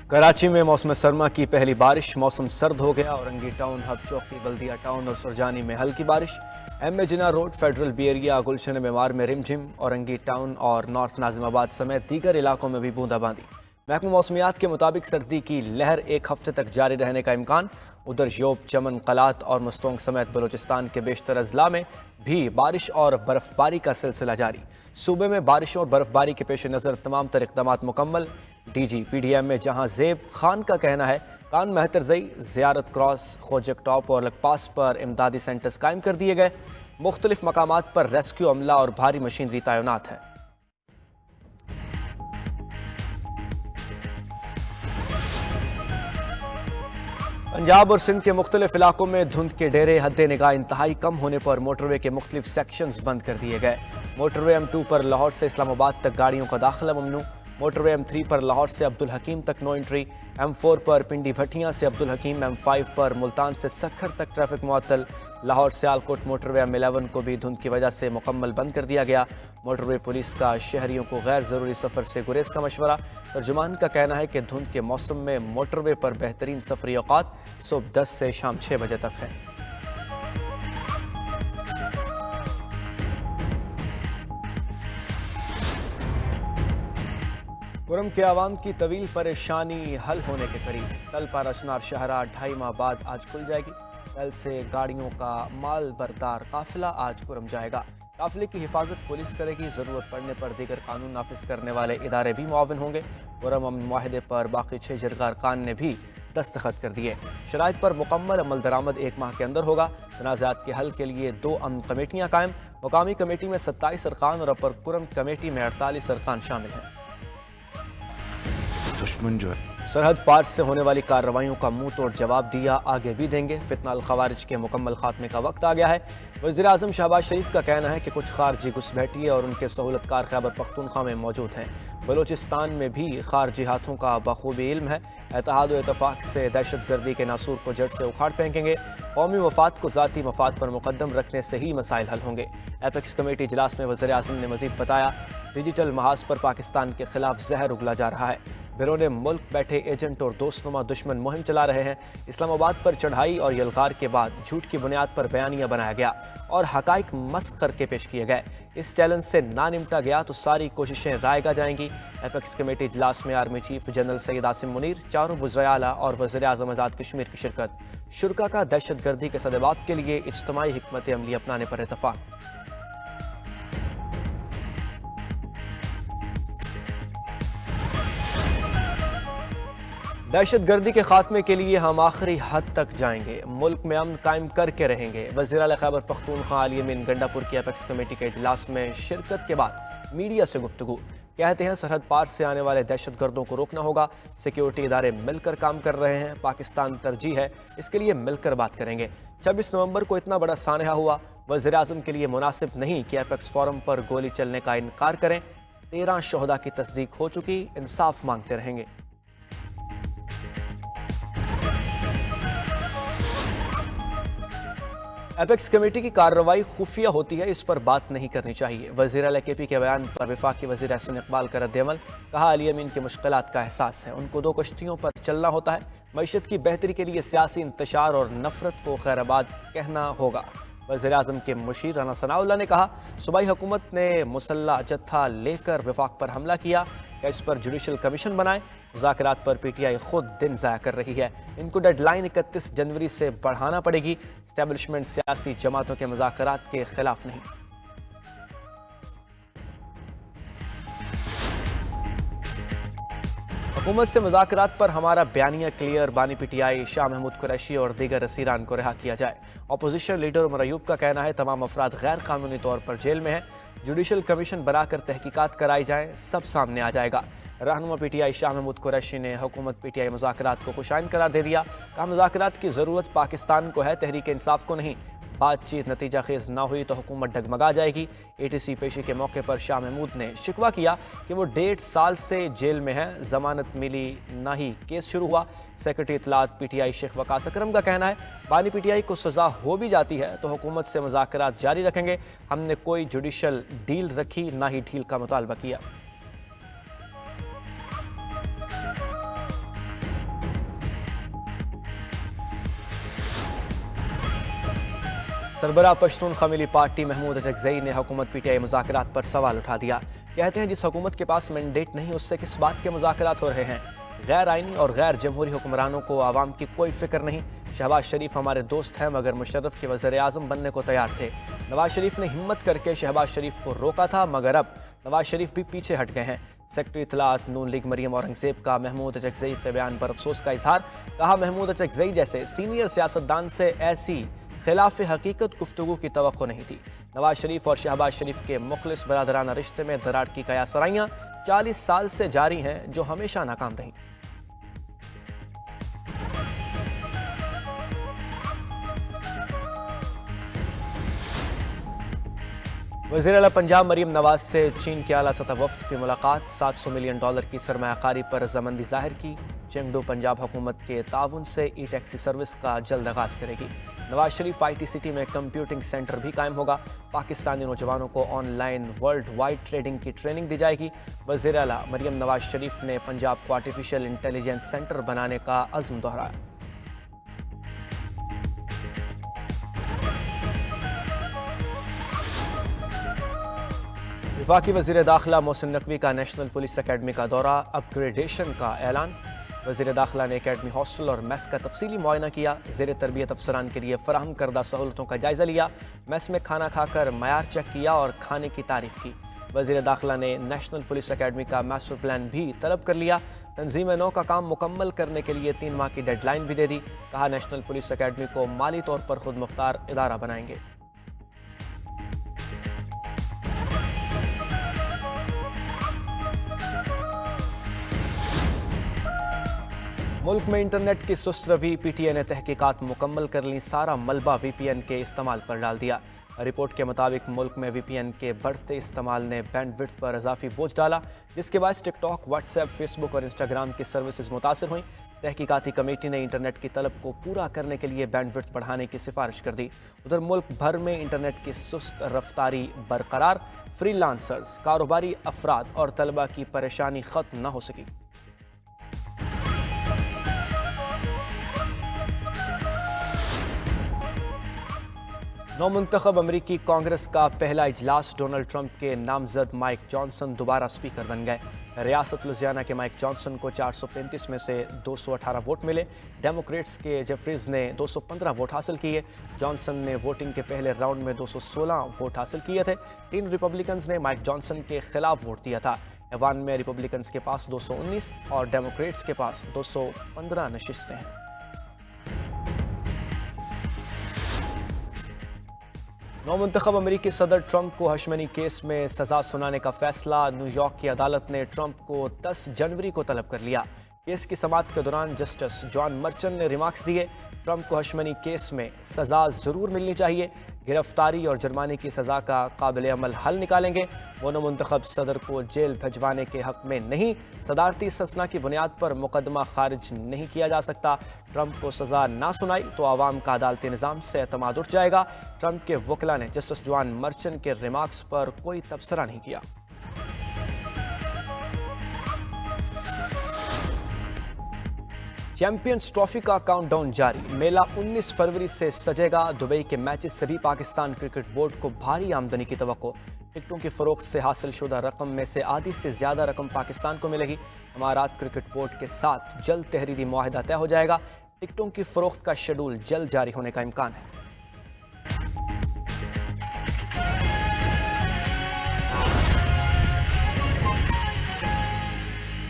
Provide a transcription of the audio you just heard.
कराची में मौसम सरमा की पहली बारिश, मौसम सर्द हो गया। औरंगी टाउन, हब चौकी, बल्दिया टाउन और सुरजानी में हल्की बारिश। M A Jinnah road, federal B area, Gulshan Memar में रिमझिम। औरंगी टाउन और नॉर्थ नाजिमाबाद समेत दीगर इलाकों में भी बूंदाबांदी। महकमा मौसमियात के मुताबिक सर्दी की लहर एक हफ्ते तक जारी रहने का इम्कान। उधर योब, चमन, कलात और मस्तोंग समेत बलूचिस्तान के बेशतर अजला में भी बारिश और बर्फबारी का सिलसिला जारी। सूबे में बारिशों और बर्फबारी के पेश नज़र तमाम तर इक़दामात मुकम्मल। DG PDM में जहां ज़ेब खान का कहना है कान मेहतरजई, ज़ियारत क्रॉस, खोजक टॉप और लकपास पर इमदादी सेंटर्स कायम कर दिए गए। मुख्तलिफ मकामात पर रेस्क्यू अमला और भारी मशीनरी तैनात है। पंजाब और सिंध के मुख्तलिफ इलाकों में धुंध के डेरे, हद निगाह इंतहाई कम होने पर मोटरवे के मुख्तलिफ सेक्शंस बंद कर दिए गए। मोटरवे M2 पर लाहौर से इस्लामाबाद तक गाड़ियों का दाखिला ममनू। मोटरवे M3 पर लाहौर से अब्दुल हकीम तक नो एंट्री। M4 पर पिंडी भट्टियां से अब्दुल हकीम। M5 पर मुल्तान से सखर तक ट्रैफिक मुअत्तल। लाहौर से आलकोट मोटरवे M11 को भी धुंध की वजह से मुकम्मल बंद कर दिया गया। मोटरवे पुलिस का शहरियों को गैर ज़रूरी सफ़र से गुरेज का मशवरा। तर्जुमान का कहना है कि धुंध के मौसम में मोटरवे पर बेहतरीन सफरी औकात सुबह 10 से शाम 6 बजे तक है। कुरम के आवाम की तवील परेशानी हल होने के करीब। कल पाराशनार शहरा 2.5 माह बाद आज खुल जाएगी। कल से गाड़ियों का माल बरदार काफिला आज कुरम जाएगा। काफिले की हिफाजत पुलिस करेगी। ज़रूरत पड़ने पर दीगर कानून नाफिज करने वाले इदारे भी मुआविन होंगे। कुरम अमन मुआहदे पर बाकी 6 जरगा अरकान ने भी दस्तखत कर दिए। शराइत पर मुकम्मल अमल दरामद 1 माह के अंदर होगा। तनाज़ात के हल के लिए 2 अमन कमेटियाँ कायम। मुकामी कमेटी में 27 अरकान और अपर कुरम कमेटी में 48 अरकान शामिल हैं। दुश्मन जो है सरहद पार से होने वाली कार्रवाइयों का मुंह तोड़ जवाब दिया, आगे भी देंगे। फितना अल खवारिज के मुकम्मल खात्मे का वक्त आ गया है। वज़ीर आज़म शहबाज शरीफ का कहना है कि कुछ खारजी घुसपैठिए और उनके सहूलतकार खैबर पख्तूनख्वा में मौजूद हैं। बलूचिस्तान में भी खारजी हाथों का बखूबी इल्म है। इत्तेहाद व इत्तफाक से दहशत गर्दी के नासूर को जड़ से उखाड़ फेंकेंगे। कौमी मफाद को ज़ाती मफाद पर मुकद्दम रखने से ही मसाइल हल होंगे। एपेक्स कमेटी इजलास में वज़ीर आज़म ने मज़ीद बताया, डिजिटल महाज पर पाकिस्तान के खिलाफ जहर उगला जा रहा है। बैरून मुल्क बैठे एजेंट और दोस्तनुमा दुश्मन मुहिम चला रहे हैं। इस्लामाबाद पर चढ़ाई और यलगार के बाद झूठ की बुनियाद पर बयानिया बनाया गया और हकाइक मस्ख करके पेश किए गए। इस चैलेंज से ना निपटा गया तो सारी कोशिशें रायगा जाएंगी। एपेक्स कमेटी इजलास में army chief general Syed Asim Munir, चारों वज़ीर आला और वज़ीर आज़म आज़ाद कश्मीर की शिरकत। शुरका का दहशत गर्दी के सदेबात के लिए इज्तिमाई हिकमत अमली अपनाने पर इत्तफाक। दहशत गर्दी के खात्मे के लिए हम आखिरी हद तक जाएंगे, मुल्क में अमन कायम करके रहेंगे। वज़ीर आला खैबर पख्तूनख्वा अली अमीन गंडापुर की एपेक्स कमेटी के इजलास में शिरकत के बाद मीडिया से गुफ्तगू। कहते हैं सरहद पार से आने वाले दहशत गर्दों को रोकना होगा। सिक्योरिटी इदारे मिलकर काम कर रहे हैं। पाकिस्तान तरजीह है, इसके लिए मिलकर बात करेंगे। 26 नवंबर को इतना बड़ा सानहा हुआ, वज़ीर आज़म के लिए मुनासिब नहीं कि एपेक्स फोरम पर गोली चलने का इनकार करें। 13 शोहदा की तस्दीक हो चुकी, इंसाफ मांगते रहेंगे। एपेक्स कमेटी की कार्रवाई खुफिया होती है, इस पर बात नहीं करनी चाहिए। वज़ीर आला KP के बयान पर वफाकी वज़ीर एहसन इकबाल का रद्द-ए-अमल। कहा, अली अमीन की मुश्किलात का एहसास है, उनको 2 कश्तियों पर चलना होता है। मईशत की बेहतरी के लिए सियासी इंतशार और नफरत को खैराबाद कहना होगा। वज़ीर आज़म के मुशीर राना सनाउल्लाह ने कहा, सूबाई हुकूमत ने मुसल्ला जत्था लेकर वफाक पर हमला किया, क्या इस पर जुडिशल कमीशन बनाए। मुज़ाकरात पर PTI खुद दिन ज़ाया कर रही है। इनको डेडलाइन 31 जनवरी से बढ़ाना पड़ेगी। एस्टैब्लिशमेंट सियासी जमातों के मुज़ाकरात के खिलाफ नहीं। हुकूमत से मुज़ाकरात पर हमारा बयानिया क्लियर, बानी PTI शाह महमूद कुरैशी और दीगर असीरान को रिहा किया जाए। अपोजिशन लीडर उमर अयूब का कहना है, तमाम अफराद गैर कानूनी तौर पर जेल में हैं। जुडिशल कमीशन बनाकर तहकीकात कराई जाए, सब सामने आ जाएगा। रहनुमा PTI शाह महमूद कुरैशी ने हुकूमत PTI मुज़ाकरात को खुशाइन करार दे दिया। कहा, मुज़ाकरात की ज़रूरत पाकिस्तान को है, तहरीक इंसाफ को नहीं। बातचीत नतीजा खेज ना हुई तो हुकूमत डगमगा जाएगी। ATC पेशी के मौके पर शाह महमूद ने शिकवा किया कि वो 1.5 साल से जेल में है, जमानत मिली ना ही केस शुरू हुआ। सेक्रेटरी इत्तलात PTI शेख वकास अकरम का कहना है, बानी PTI को सज़ा हो भी जाती है तो हुकूमत से मुज़ाकरात जारी रखेंगे। हमने कोई जुडिशल डील रखी ना ही ढील का मुतालबा किया। सरबराह पश्तून कमीली पार्टी महमूद अचकजई ने हुकूमत PTI मुज़ाकरात पर सवाल उठा दिया। कहते हैं जिस हुकूमत के पास मैंडेट नहीं उससे किस बात के मुज़ाकरात हो रहे हैं। गैर आइनी और गैर जमहूरी हुक्मरानों को आवाम की कोई फिक्र नहीं। शहबाज शरीफ हमारे दोस्त हैं मगर मुशर्रफ के वज़ीर आज़म बनने को तैयार थे। नवाज शरीफ ने हिम्मत करके शहबाज शरीफ को रोका था मगर अब नवाज शरीफ भी पीछे हट गए हैं। सेक्रेटरी इत्तलात नून लीग मरियम औरंगज़ेब का महमूद अचकजई के बयान पर अफसोस का इजहार। कहा महमूद अचकजई जैसे सीनियर सियासतदान से ऐसी खिलाफ हकीकत गुफ्तगू की तवक्को नहीं थी। नवाज शरीफ और शहबाज शरीफ के मुखलिस बरादराना रिश्ते में दरार की कयासराइयाँ 40 साल से जारी हैं जो हमेशा नाकाम रहीं। वज़ीर आला पंजाब मरीम नवाज से चीन के आला सतह वफ्द की मुलाकात। $700 मिलियन की सरमायाकारी पर रजामंदी जाहिर की। चेंगडू पंजाब हुकूमत के ताउन से ई-टैक्सी सर्विस का जल्द आगाज़ करेगी। नवाज शरीफ IT सिटी में कंप्यूटिंग सेंटर भी कायम होगा। पाकिस्तानी नौजवानों को ऑनलाइन वर्ल्ड वाइड ट्रेडिंग की ट्रेनिंग दी जाएगी। वज़ीर आला मरीम नवाज शरीफ ने पंजाब को आर्टिफिशियल इंटेलिजेंस सेंटर बनाने का अज़्म दोहराया। वफाकी वज़ीर दाखिला मोहसिन नकवी का नेशनल पुलिस अकेडमी का दौरा। अपग्रेडेशन का ऐलान। वज़ीर दाखिला ने अकेडमी हॉस्टल और मेस का तफसीली मुआयना किया। ज़ेर तरबियत अफसरान के लिए फराहम करदा सहूलतों का जायज़ा लिया। मेस में खाना खाकर मयार चेक किया और खाने की तारीफ़ की। वज़ीर दाखिला ने नेशनल पुलिस अकेडमी का मास्टर प्लान भी तलब कर लिया। तंजीम नौ का काम मुकम्मल करने के लिए 3 माह की डेडलाइन भी दे दी। कहा नेशनल पुलिस अकेडमी को माली तौर पर खुद मुख्तार इदारा बनाएंगे। मुल्क में इंटरनेट की सुस्त रवि। PTI ने तहकीकात मुकम्मल कर ली। सारा मलबा VPN के इस्तेमाल पर डाल दिया। रिपोर्ट के मुताबिक मुल्क में VPN के बढ़ते इस्तेमाल ने बैंडविड्थ पर इजाफी बोझ डाला जिसके बाद टिकटॉक, व्हाट्सएप, फेसबुक और इंस्टाग्राम की सर्विसेज मुतासर हुई। तहकीकाती कमेटी ने इंटरनेट की तलब को पूरा करने के लिए बैंडविड्थ बढ़ाने की सिफारिश कर दी। उधर मुल्क भर में इंटरनेट की सुस्त रफ्तारी बरकरार। फ्रीलांसर्स, कारोबारी अफराद और तलबा की परेशानी खत्म न हो सकी। नौमुंतखब अमरीकी कांग्रेस का पहला इजलास। डोनाल्ड ट्रंप के नामजद माइक जॉनसन दोबारा स्पीकर बन गए। रियासत लुजियाना के माइक जॉनसन को 435 में से 218 वोट मिले। डेमोक्रेट्स के जेफरीज ने 215 वोट हासिल किए। जॉनसन ने वोटिंग के पहले राउंड में 216 वोट हासिल किए थे। 3 रिपब्लिकन्स ने माइक जॉनसन के खिलाफ वोट दिया था। ऐवान में रिपब्लिकन्स के पास 219 और डेमोक्रेट्स के पास 215 नशिस्तें हैं। नौमुंतखब अमरीकी सदर ट्रंप को हशमनी केस में सजा सुनाने का फैसला। न्यूयॉर्क की अदालत ने ट्रंप को 10 जनवरी को तलब कर लिया। केस की समाअत के दौरान जस्टिस जॉन मर्चन ने रिमार्क्स दिए। ट्रंप को हशमनी केस में सजा ज़रूर मिलनी चाहिए। गिरफ्तारी और जुर्माने की सज़ा का काबिल अमल हल निकालेंगे। वो नौमुंतखब सदर को जेल भिजवाने के हक में नहीं, सदारती इस्तिस्ना की बुनियाद पर मुकदमा खारिज नहीं किया जा सकता। ट्रंप को सज़ा ना सुनाई तो आवाम का अदालती निज़ाम से एतमाद उठ जाएगा। ट्रंप के वकला ने जस्टिस जॉन मर्चन के रिमार्क्स पर कोई तबसरा नहीं किया। चैंपियंस ट्रॉफी का काउंटडाउन जारी। मेला 19 फरवरी से सजेगा। दुबई के मैचेस से भी पाकिस्तान क्रिकेट बोर्ड को भारी आमदनी की तवक्को। टिकटों की फरोख्त से हासिल शुदा रकम में से आधी से ज़्यादा रकम पाकिस्तान को मिलेगी। अमारात क्रिकेट बोर्ड के साथ जल्द तहरीरी मुआहिदा तय हो जाएगा। टिकटों की फरोख्त का शेड्यूल जल्द जारी होने का इम्कान है।